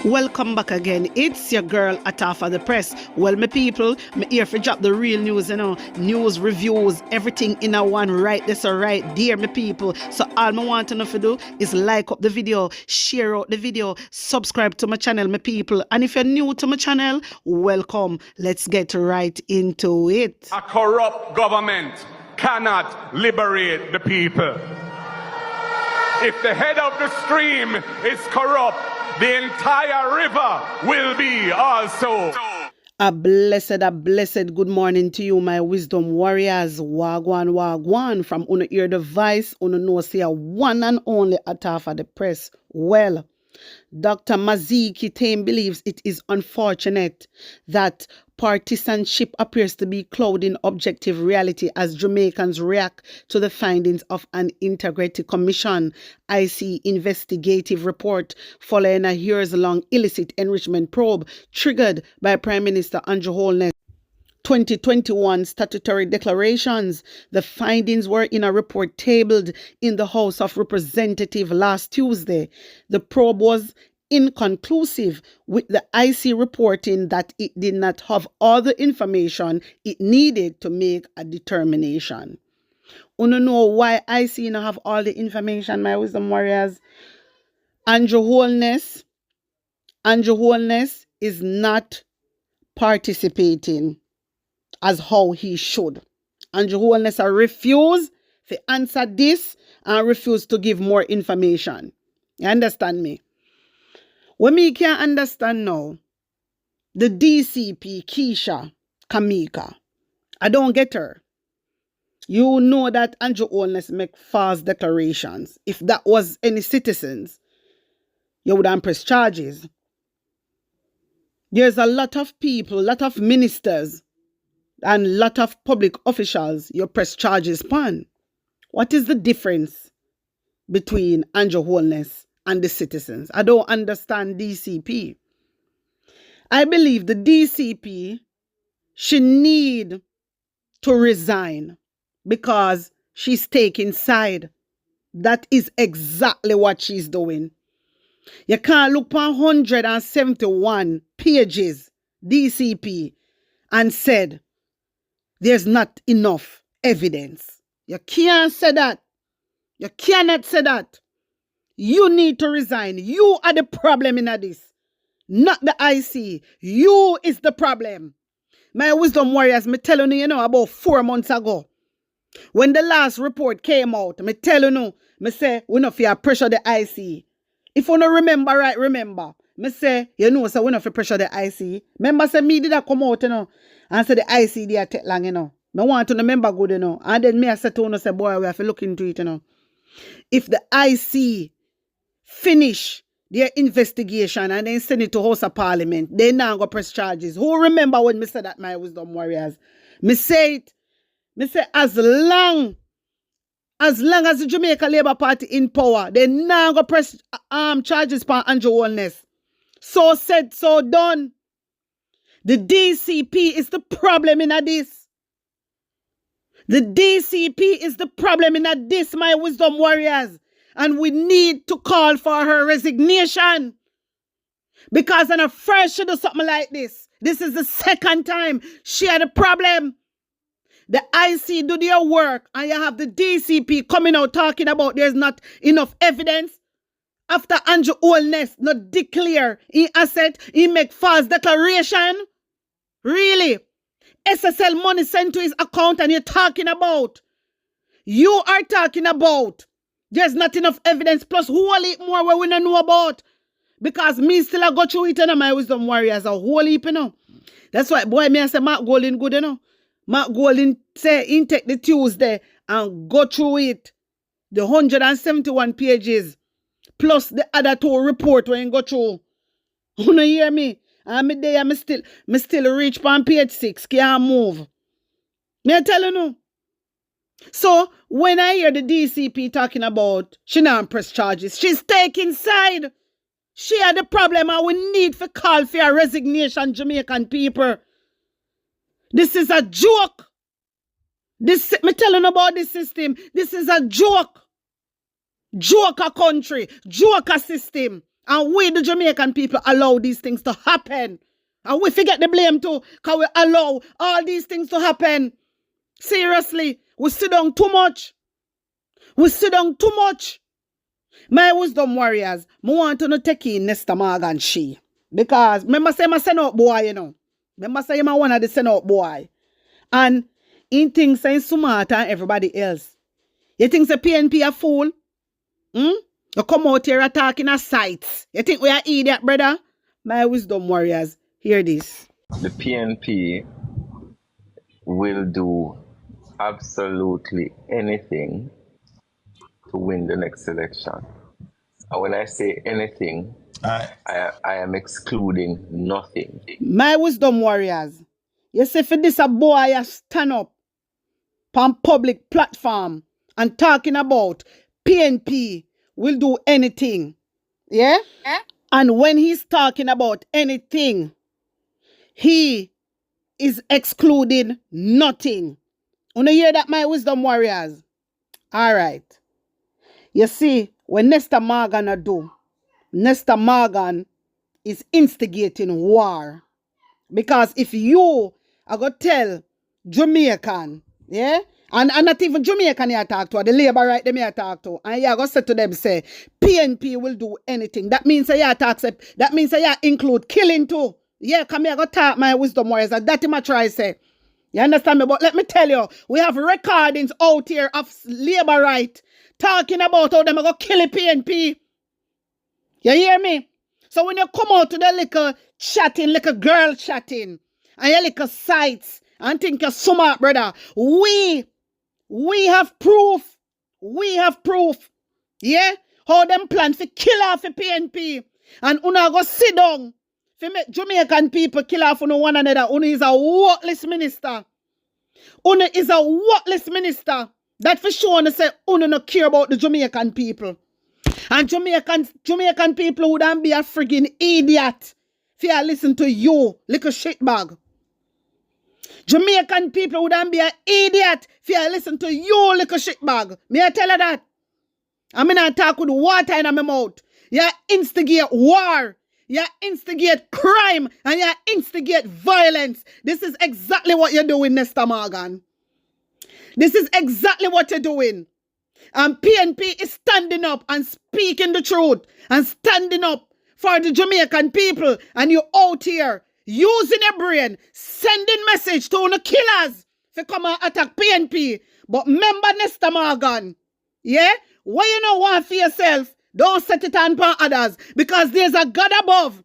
Welcome back again. It's your girl Atafa the Press. Well, my people, me here for drop the real news, news, reviews, everything in a one right this or right there, my people. So all me want to know to do is like up the video, share out the video, subscribe to my channel, my people. And if you're new to my channel, welcome. Let's get right into it. A corrupt government cannot liberate the people. If the head of the stream is corrupt, the entire river will be also. A blessed good morning to you, my wisdom warriors. Wagwan from Uno Ear Device. Uno know say a one and only Atafa the Press. Well, Dr. Maziki Tame believes it is unfortunate that partisanship appears to be clouding objective reality as Jamaicans react to the findings of an Integrity Commission IC investigative report following a years-long illicit enrichment probe triggered by Prime Minister Andrew Holness 2021 statutory declarations. The findings were in a report tabled in the House of Representatives last Tuesday. The probe was inconclusive, with the IC reporting that it did not have all the information it needed to make a determination. You know why IC not have all the information, my wisdom warriors? Andrew Holness is not participating as how he should. Andrew Holness refuse to answer this and refuse to give more information. You understand me? What me can't understand now, the DCP, Keisha Kamika, I don't get her. You know that Andrew Holness make false declarations. If that was any citizens, you would have pressed charges. There's a lot of people, lot of ministers, and a lot of public officials you press charges upon. What is the difference between Andrew Holness and the citizens? I don't understand DCP. I believe the DCP should need to resign because she's taking side. That is exactly what she's doing. You can't look on 171 pages DCP and said there's not enough evidence. You can't say that. You cannot say that. You need to resign. You are the problem in this, not the IC. You is the problem. My wisdom warriors, me telling you, about 4 months ago, when the last report came out, me telling you, me say, we not fear pressure the IC. If you don't remember right, remember. Me say, so we not fear pressure the IC. Remember, say me did that come out, and say the IC they take long, Me want to remember good, And then me I said to you, say, boy, we have to look into it, If the IC finish their investigation and then send it to House of Parliament, they now go press charges. Who remember when me said that, my wisdom warriors? Me say it. Me say as long as the Jamaica Labour Party in power, they now go press charges for Andrew Holness. So said, so done. The DCP is the problem in this. The DCP is the problem in this, my wisdom warriors. And we need to call for her resignation. Because in a first she do something like this. This is the second time she had a problem. The IC do their work and you have the DCP coming out talking about there's not enough evidence. After Andrew Holness not declare he asset, he make false declaration. Really? SSL money sent to his account and you're talking about. You are talking about. There's not enough evidence plus whole heap more where we don't know about. Because me still I go through it, my wisdom warriors, a whole heap, That's why, boy, me I say Mark Golden good, Mark Golden say he take the Tuesday and go through it. The 171 pages. Plus the other 2 report when you go through. You know hear me? And me there, me still reach on page 6, can't move. Me I tell you no. So, when I hear the DCP talking about she not press charges, she's taking side. She had the problem and we need to call for a resignation, Jamaican people. This is a joke. Me telling you about this system. This is a joke. Joker country. Joker system. And we, the Jamaican people, allow these things to happen. And we forget the blame too, because we allow all these things to happen. Seriously, we sit down too much. We sit down too much. My wisdom warriors, I want to take in Nesta Morgan she. Because, remember say I send out boy, you know. Remember say I'm one of the send out boy. And in things saying smart and everybody else. You think the PNP a fool? You come out here attacking our sites. You think we are idiot, brother? My wisdom warriors, hear this. The PNP will do absolutely anything to win the next election. And when I say anything, I am excluding nothing. My wisdom warriors, you see for this a boy stand up on public platform and talking about PNP will do anything. Yeah? And when he's talking about anything, he is excluding nothing. You hear that, my wisdom warriors? All right. You see, when Nesta Morgan do, Nesta Morgan is instigating war. Because if you are going to tell Jamaican, yeah, and not even Jamaican you talk to, the labor right them you talk to, and you are going to say to them, say, PNP will do anything. That means you talk, that means you include killing too. Yeah, come here, go talk my wisdom warriors, and that him I try say. You understand me? But let me tell you, we have recordings out here of labor right talking about how them are going to kill the PNP. You hear me? So when you come out to the little chatting, little girl chatting, and your little sites, and think you're smart, brother, we have proof. We have proof. Yeah? How them plan to kill off the PNP. And una go sit down. To make Jamaican people kill off one another. Una is a worthless minister. Una is a worthless minister. That for sure una say una no care about the Jamaican people. And Jamaican people wouldn't be a friggin' idiot if you listen to you, little shitbag. Jamaican people wouldn't be an idiot if you listen to you, little shitbag. Me I tell you that. I'm not talk with water in my mouth. You instigate war. You instigate crime. And you instigate violence. This is exactly what you're doing, Nesta Morgan. This is exactly what you're doing. And PNP is standing up and speaking the truth and standing up for the Jamaican people. And you out here using your brain, sending message to the killers to come and attack PNP. But remember Nesta Morgan, yeah? What you know want for yourself, don't set it on for others. Because there's a God above.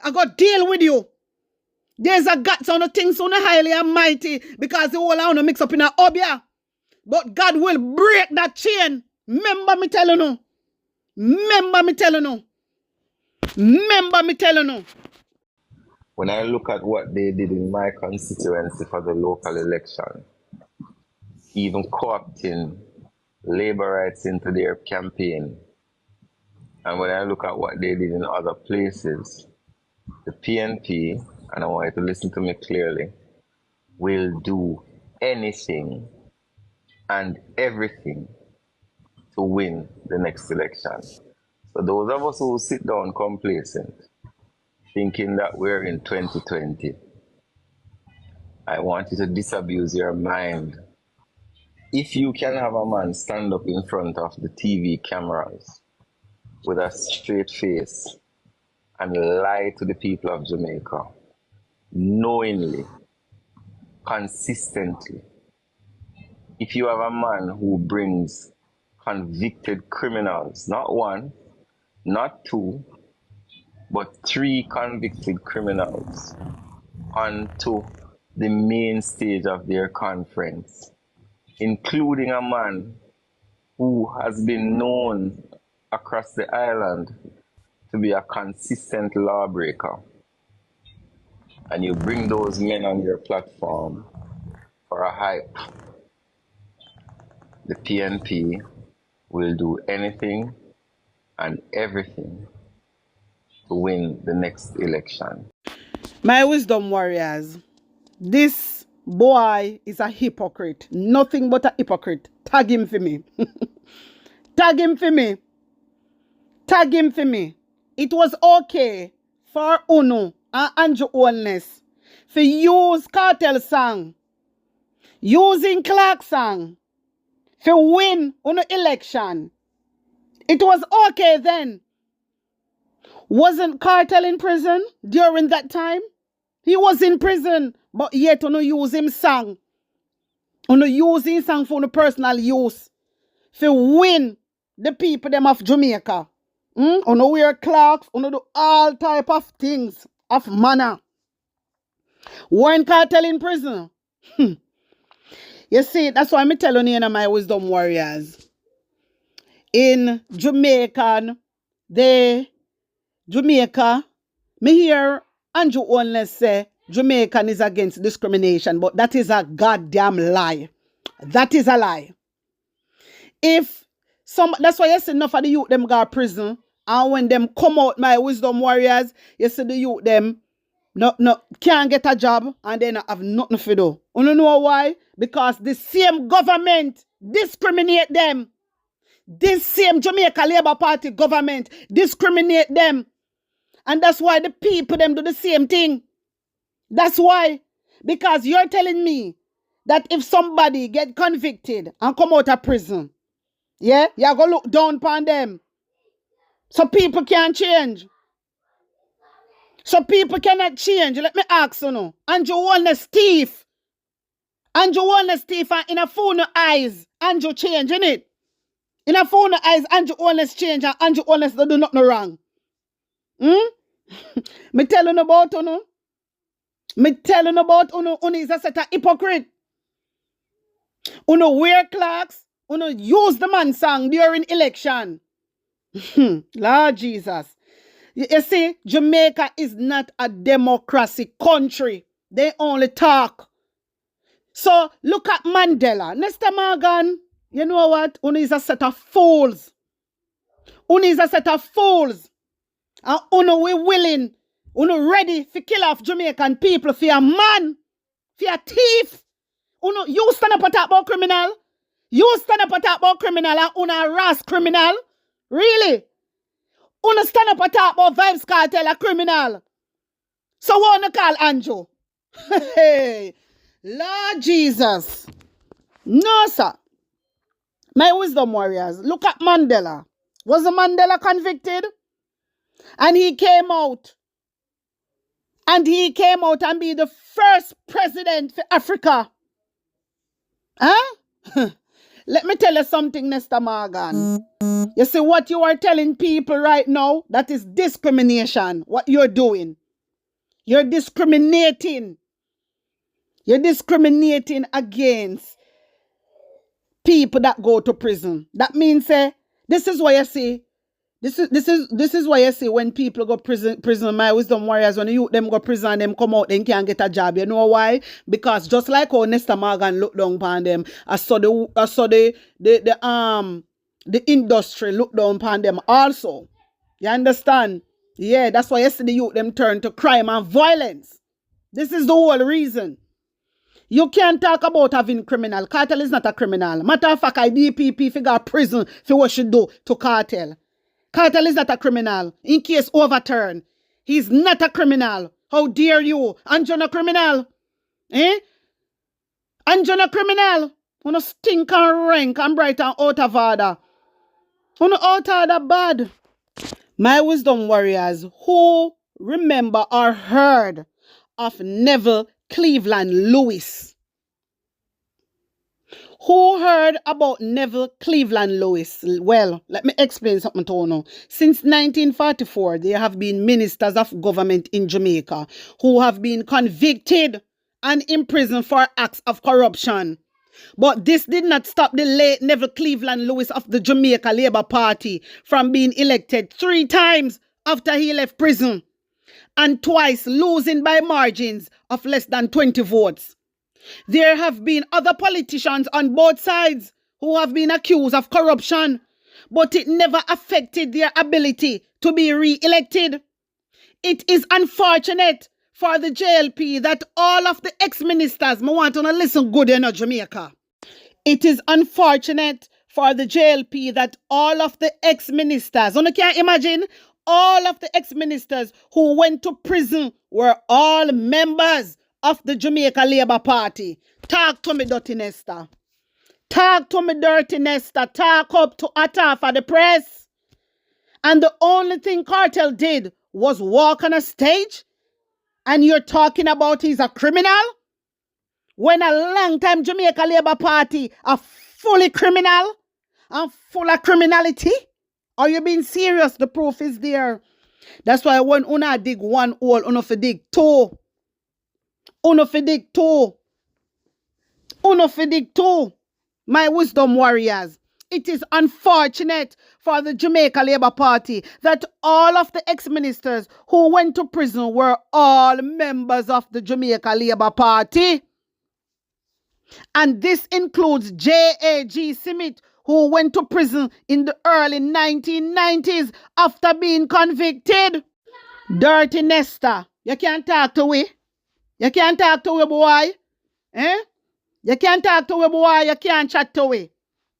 I got deal with you. There's a God, so no things so highly and mighty because the whole want to mix up in a obia. But God will break that chain. Remember me telling you. Remember me telling you. Remember me telling you. When I look at what they did in my constituency for the local election, even co-opting labor rights into their campaign, and when I look at what they did in other places, the PNP, and I want you to listen to me clearly, will do anything and everything to win the next election. So those of us who sit down complacent, thinking that we're in 2020, I want you to disabuse your mind. If you can have a man stand up in front of the TV cameras with a straight face and lie to the people of Jamaica, knowingly, consistently, if you have a man who brings convicted criminals, not one, not two, but 3 convicted criminals onto the main stage of their conference, including a man who has been known across the island to be a consistent lawbreaker, and you bring those men on your platform for a hype, the PNP will do anything and everything to win the next election. My wisdom warriors, this boy is a hypocrite. Nothing but a hypocrite. Tag him for me. Tag him for me. Tag him for me. it was okay for Uno and Andrew Holness to use cartel song, using Clark song, to win Uno election. It was okay then. Wasn't Cartel in prison during that time? He was in prison, but yet Uno use him song. Uno use him song for the personal use. To win the people them of Jamaica. Uno wear clocks, uno do all type of things of manner. When Cartel in prison. You see, that's why I'm telling you, my wisdom warriors. In Jamaica, me hear Andrew Holness say Jamaican is against discrimination, but that is a goddamn lie. That is a lie. That's why you see enough of the youth them go to prison, and when them come out, my wisdom warriors, you see the youth them can't get a job and they not have nothing to do. You don't know why? Because the same government discriminate them. This same Jamaica Labour Party government discriminate them. And that's why the people them do the same thing. That's why. Because you're telling me that if somebody get convicted and come out of prison, yeah, you're going to look down upon them. So people can't change. So people cannot change. Let me ask you now. Andrew Holness thief. Andrew Holness thief and in a phone eyes. Andrew change, innit? In a phone eyes, Andrew Holness change and Andrew Holness don't do nothing wrong. Me telling you about Uno. Me telling you about Uno. Uno is a set of hypocrite. Uno wear clocks. Uno use the man song during election. Lord Jesus. You see, Jamaica is not a democracy country. They only talk. So look at Mandela. Nesta Morgan, you know what? Uno is a set of fools. Uno is a set of fools. And Uno we willing. Uno ready to kill off Jamaican people for a man. For a thief. Uno, you stand up and talk about criminal. You stand up and talk about criminal and Uno harass criminal. Really? Uno stand up and talk about Vibes Cartel a criminal. So what you call Andrew? Hey, Lord Jesus. No, sir. My wisdom warriors, look at Mandela. Was Mandela convicted? And he came out. And he came out and be the first president for Africa. Huh? Let me tell you something, Nesta Morgan. You see what you are telling people right now? That is discrimination. What you're doing. You're discriminating. You're discriminating against people that go to prison. That means, this is why you see. This is why you see when people go prison, my wisdom warriors, when you them go prison, them come out, they can't get a job. You know why? Because just like how Nesta Morgan look down upon them, I saw the industry look down upon them also. You understand? Yeah, that's why yesterday youth them turn to crime and violence. This is the whole reason. You can't talk about having criminal. Cartel is not a criminal. Matter of fact, DPP figure prison for what she do to Cartel. Cartel is not a criminal. In case overturn. He's not a criminal. How dare you? Andrew a criminal. Eh? Andrew a criminal. Wanna stink and rank and bright and out of order. Wanna out of order bad. My wisdom warriors, who remember or heard of Neville Cleveland Lewis? Who heard about Neville Cleveland Lewis? Well, let me explain something to you now. Since 1944, there have been ministers of government in Jamaica who have been convicted and imprisoned for acts of corruption. But this did not stop the late Neville Cleveland Lewis of the Jamaica Labour Party from being elected 3 times after he left prison, and twice losing by margins of less than 20 votes. There have been other politicians on both sides who have been accused of corruption, but it never affected their ability to be re-elected. It is unfortunate for the JLP that all of the ex-ministers, I want to listen good in Jamaica. It is unfortunate for the JLP that all of the ex-ministers, you can't imagine, all of the ex-ministers who went to prison were all members of the Jamaica Labour Party. Talk to me, Dirty Nesta. Talk to me, Dirty Nesta. Talk up to Atta for the press. And the only thing Cartel did was walk on a stage, and you're talking about he's a criminal? When a long-time Jamaica Labour Party are fully criminal and full of criminality? Are you being serious? The proof is there. That's why when una dig one hole, una fi dig two. Una fi dig two. Una fi dig two. My wisdom warriors. It is unfortunate for the Jamaica Labour Party that all of the ex-ministers who went to prison were all members of the Jamaica Labour Party. And this includes J.A.G. Smith, who went to prison in the early 1990s after being convicted. Dirty Nesta, you can't talk to we. You can't talk to we, boy. Eh? You can't talk to we, boy. You can't chat to we.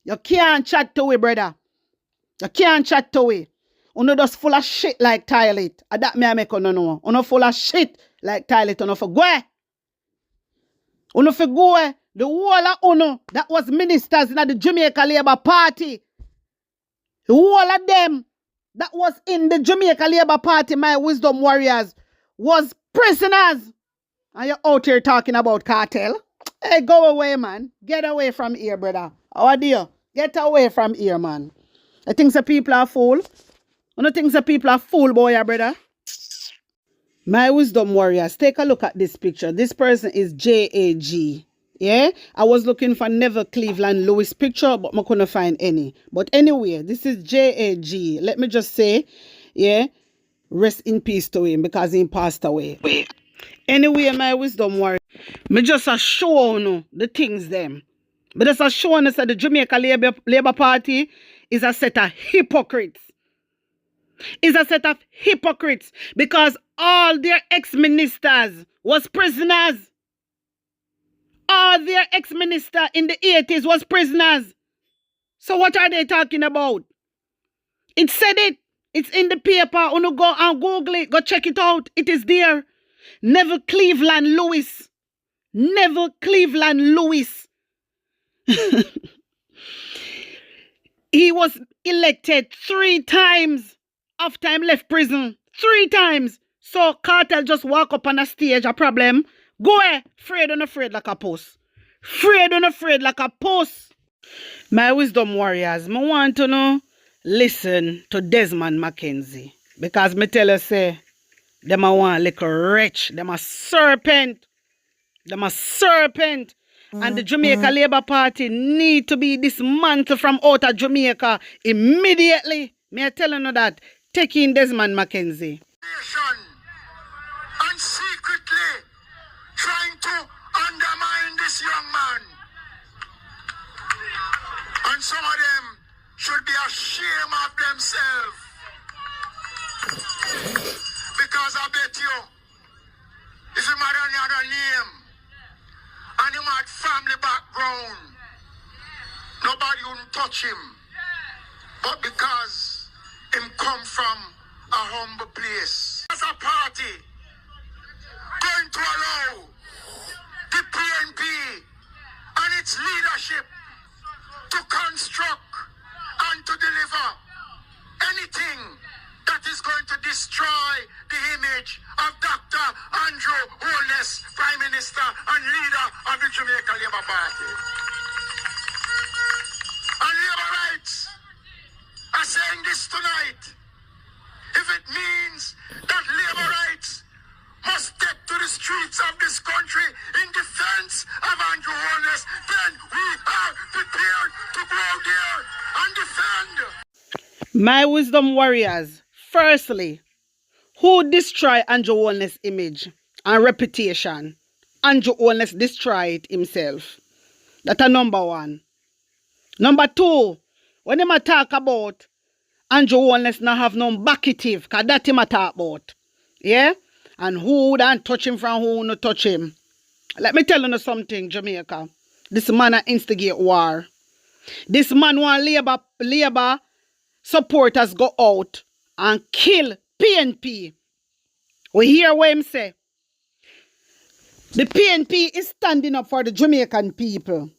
You can't chat to we, brother. You can't chat to we. Uno just full of shit like toilet. That me I make uno know. Uno full of shit like toilet. Uno for go. Uno for go. The whole of uno that was ministers in the Jamaica Labour Party. The whole of them that was in the Jamaica Labour Party, my wisdom warriors, was prisoners. And you're out here talking about cartel. Hey, go away, man. Get away from here, brother. How do you? Get away from here, man. I think the people are fool. I don't think the people are fool, boy, brother. My wisdom warriors, take a look at this picture. This person is J.A.G. Yeah, I was looking for Neville Cleveland Lewis picture, but I couldn't find any. But anyway, this is J.A.G. Let me just say, yeah, rest in peace to him because he passed away. Anyway, my wisdom warrior, me just a show you the things them. But just a show you that the Jamaica Labour Party is a set of hypocrites. Is a set of hypocrites because all their ex-ministers was prisoners. All their ex-minister in the 80s was prisoners. So what are they talking about? It said it. It's in the paper. You go and Google it. Go check it out. It is there. Neville Cleveland Lewis. Neville Cleveland Lewis. He was elected 3 times after he left prison. 3 times. So Cartel just walk up on a stage, a problem. Go ahead, afraid and afraid like a post. Afraid and afraid like a post. My wisdom warriors, I want to know, listen to Desmond Mackenzie. Because me tell you, say, them a want like a wretch. Them a serpent. Them a serpent. And the Jamaica Labour Party need to be dismantled from out of Jamaica immediately. Me I tell you that. Take in Desmond Mackenzie. And secretly trying to undermine this young man. And some of them should be ashamed of themselves. Because I bet you, if he had another name, and he had family background, nobody would touch him. But because him come from a humble place, as a party, going to allow the PNP and its leadership to construct and to deliver anything that is going to destroy the image of Dr. Andrew Holness, Prime Minister and leader of the Jamaica Labour Party. And Labour rights are saying this tonight. If it means that Labour rights must step to the streets of this country in defense of Andrew Holness, then we are prepared to go out there and defend. My wisdom warriors, firstly, who destroy Andrew Holness' image and reputation? Andrew Holness destroyed it himself. That's a number 1. Number 2, when him a talk about Andrew Holness not have no backative, because that him a talk about. Yeah? And who don't touch him from who no touch him. Let me tell you something, Jamaica. This man a instigate war. This man want Labour supporters go out and kill PNP. We hear what him say. The PNP is standing up for the Jamaican people.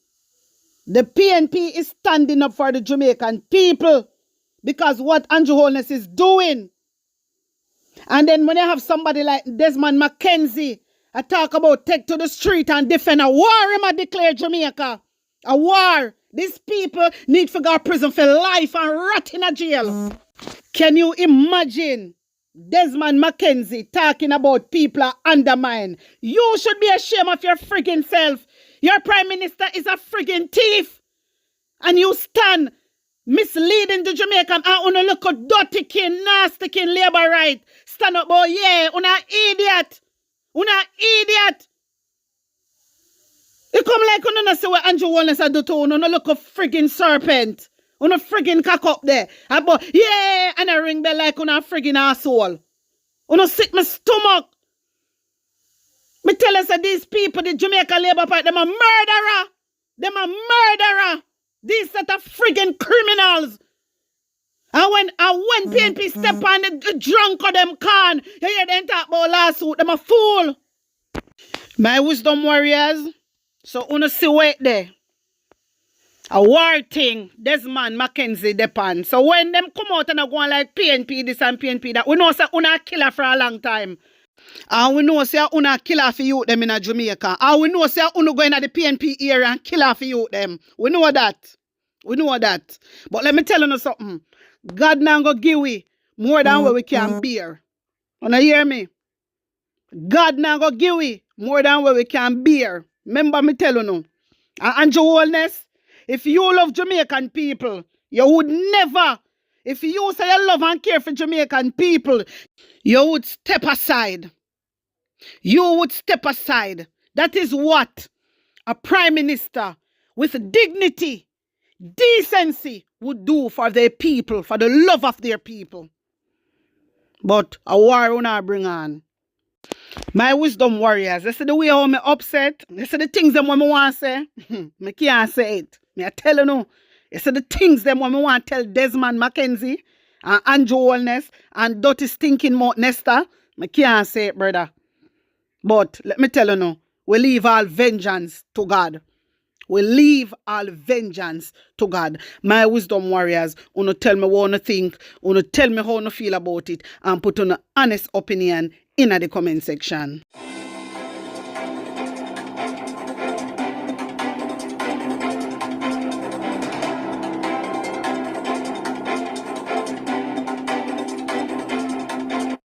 The PNP is standing up for the Jamaican people because what Andrew Holness is doing. And then when you have somebody like Desmond McKenzie, I talk about take to the street and defend a war, him a declare Jamaica. A war. These people need to go to prison for life and rot in a jail. Can you imagine Desmond McKenzie talking about people are undermined? You should be ashamed of your friggin' self. Your prime minister is a friggin' thief. And you stand misleading the Jamaican and una look a dirty kin, nasty kin, labor right. Stand up, boy, yeah, una idiot. Una idiot. You come like una say what Andrew Wallace do to una look a friggin' serpent. Una friggin' cock up there. But yeah, and I ring bell like una friggin' asshole. Una sick my stomach. Me tell us that these people, the Jamaica Labour Party, them a murderer. Them a murderer. These set of friggin' criminals. And when PNP step on the drunk of them can, you hear them talk about lawsuit, them a fool. My wisdom warriors, so una see wait there. A war thing, Desmond McKenzie depend. So when them come out and go on like PNP this and PNP that, we know say una a killer for a long time. And we know say una a killer for youth them in a Jamaica. And we know say una go in the PNP area and killer for youth them. We know that. We know that. But let me tell you something. God now go give we more than what we can bear. Wanna hear me? God now go give we more than what we can bear. Remember me tell you no. And Andrew Holness, if you love Jamaican people, you would never, if you say you love and care for Jamaican people, you would step aside. You would step aside. That is what a prime minister with dignity, decency would do for their people, for the love of their people. But a war will not bring on. My wisdom warriors, this is the way how me upset. This is the things them when me want to say. Me can't say it. Me I tell you no. This is the things them when me want to tell Desmond McKenzie and Andrew Holness and dirty stinking mouth Nesta. Me can't say it, brother. But let me tell you no. We leave all vengeance to God. We leave all vengeance to God. My wisdom warriors, wanna tell me what you think, wanna tell me how you feel about it, and put on an honest opinion in the comment section.